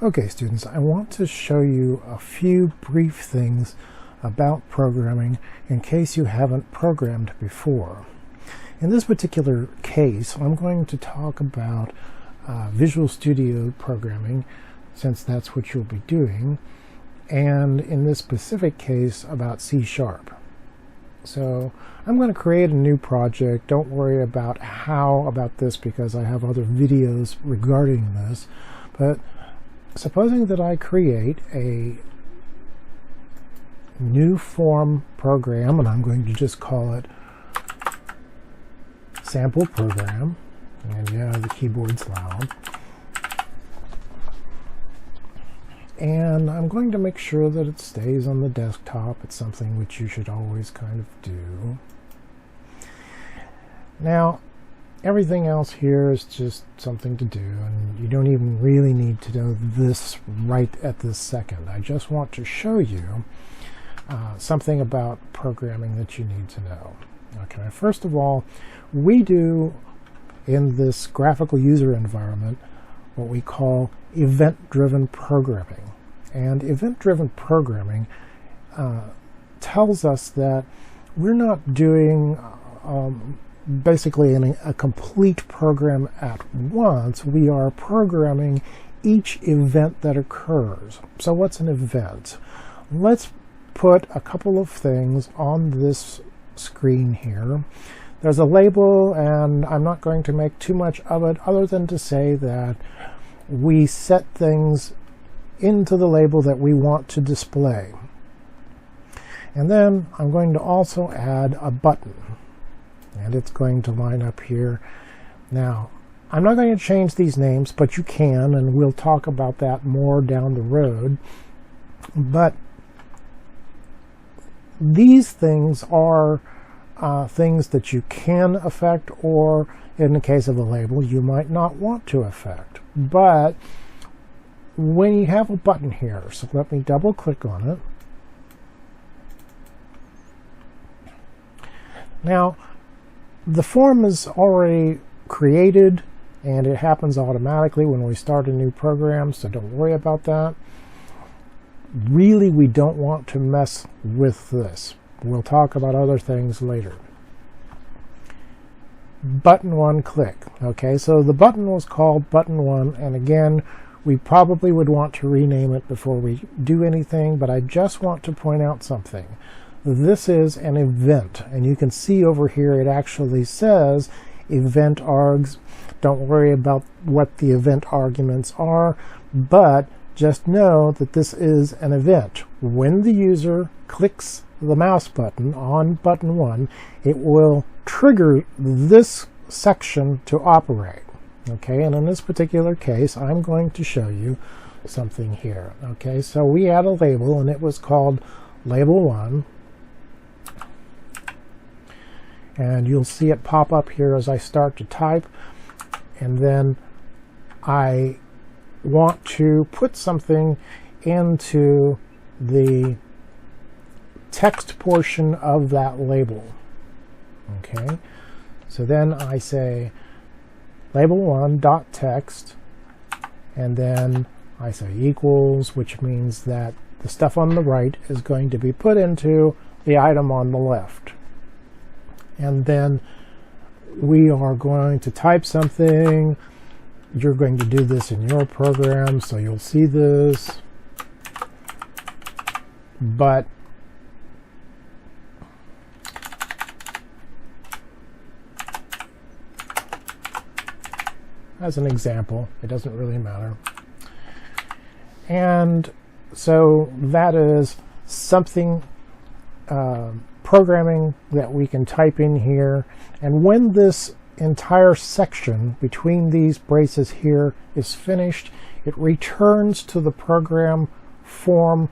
Okay, students, I want to show you a few brief things about programming in case you haven't programmed before. In this particular case, I'm going to talk about Visual Studio programming, since that's what you'll be doing, and in this specific case about C#. So I'm going to create a new project. Don't worry about how about this because I have other videos regarding this, but supposing that I create a new form program, and I'm going to just call it sample program, and yeah, the keyboard's loud, and I'm going to make sure that it stays on the desktop. It's something which you should always kind of do. Now everything else here is just something to do, and you don't even really need to know this right at this second. I just want to show you something about programming that you need to know. Okay, first of all, we do in this graphical user environment what we call event-driven programming. And event-driven programming tells us that we're not doing basically a complete program at once. We are programming each event that occurs. So what's an event? Let's put a couple of things on this screen here. There's a label, and I'm not going to make too much of it other than to say that we set things into the label that we want to display. And then I'm going to also add a button, and it's going to line up here. Now, I'm not going to change these names, but you can, and we'll talk about that more down the road. But these things are things that you can affect, or in the case of a label, you might not want to affect. But when you have a button here, so let me double click on it. Now, the form is already created, and it happens automatically when we start a new program, so don't worry about that. Really, we don't want to mess with this. We'll talk about other things later. Button 1 click. Okay, so the button was called button 1, and again, we probably would want to rename it before we do anything, but I just want to point out something. This is an event, and you can see over here it actually says event args. Don't worry about what the event arguments are, but just know that this is an event. When the user clicks the mouse button on button 1, it will trigger this section to operate. Okay, and in this particular case, I'm going to show you something here. Okay, so we had a label, and it was called label 1. And you'll see it pop up here as I start to type, and then I want to put something into the text portion of that label. Okay, so then I say label1.text, and then I say equals, which means that the stuff on the right is going to be put into the item on the left. And then we are going to type something. You're going to do this in your program, so you'll see this. But as an example, it doesn't really matter. And so that is something programming that we can type in here, and when this entire section between these braces here is finished, it returns to the program form,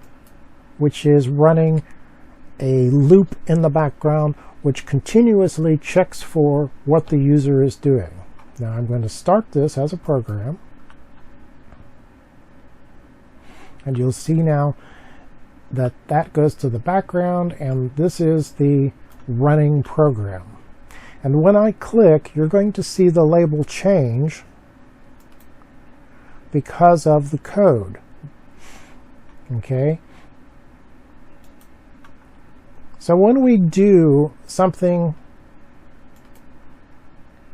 which is running a loop in the background which continuously checks for what the user is doing. Now I'm going to start this as a program, and you'll see now that that goes to the background, and this is the running program. And when I click, you're going to see the label change because of the code. Okay? So when we do something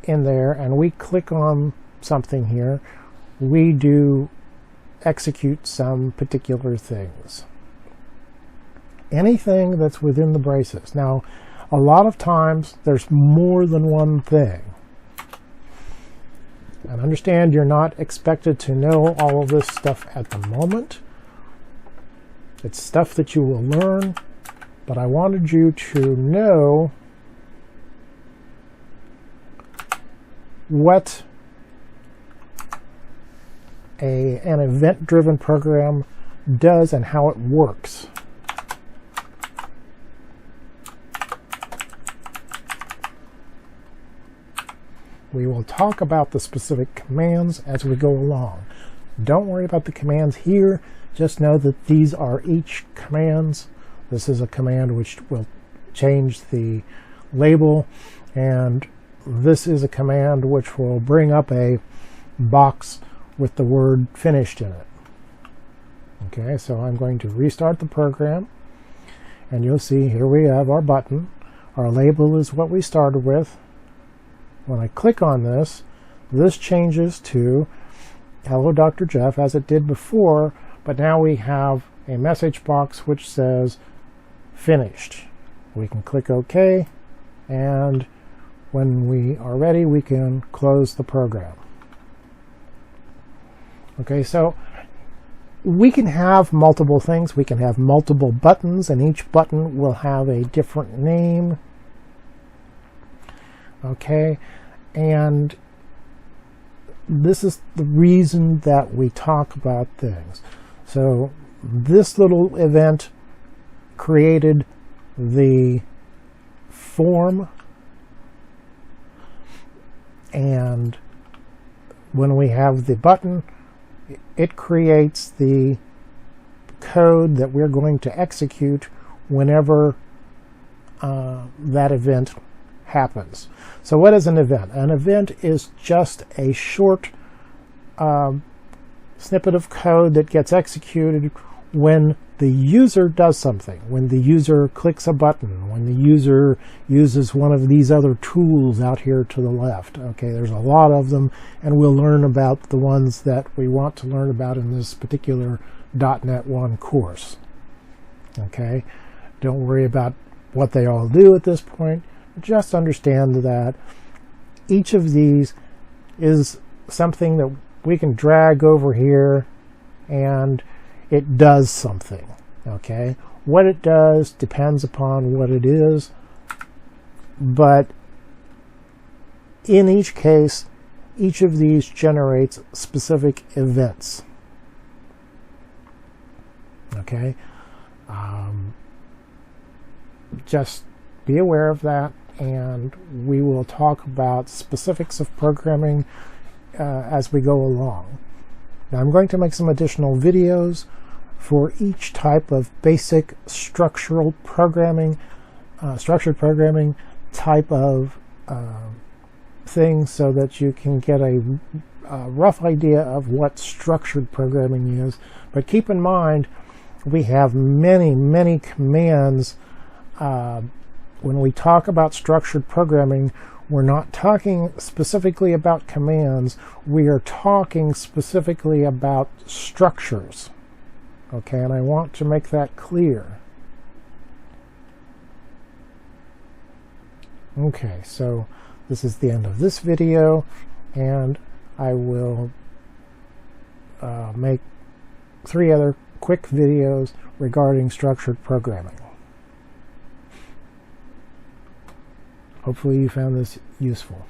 in there and we click on something here, we do execute some particular things. Anything that's within the braces. Now, a lot of times there's more than one thing. And understand you're not expected to know all of this stuff at the moment. It's stuff that you will learn, but I wanted you to know what an event-driven program does and how it works. We will talk about the specific commands as we go along. Don't worry about the commands here. Just know that these are each commands. This is a command which will change the label, and this is a command which will bring up a box with the word finished in it. Okay, so I'm going to restart the program, and you'll see here we have our button. Our label is what we started with. When I click on this, this changes to Hello Dr. Jeff as it did before, but now we have a message box which says finished. We can click OK, and when we are ready, we can close the program. Okay, so we can have multiple things. We can have multiple buttons, and each button will have a different name. Okay, and this is the reason that we talk about things. So this little event created the form, and when we have the button, it creates the code that we're going to execute whenever that event happens. So what is an event? An event is just a short snippet of code that gets executed when the user does something, when the user clicks a button, when the user uses one of these other tools out here to the left. Okay, there's a lot of them, and we'll learn about the ones that we want to learn about in this particular .NET 1 course. Okay, don't worry about what they all do at this point. Just understand that each of these is something that we can drag over here and it does something. Okay, what it does depends upon what it is, but in each case, each of these generates specific events. Okay, just be aware of that, and we will talk about specifics of programming as we go along. Now I'm going to make some additional videos for each type of basic structured programming type of thing, so that you can get a rough idea of what structured programming is. But keep in mind, we have many commands. When we talk about structured programming, we're not talking specifically about commands. We are talking specifically about structures. Okay, and I want to make that clear. Okay, so this is the end of this video, and I will make 3 other quick videos regarding structured programming. Hopefully you found this useful.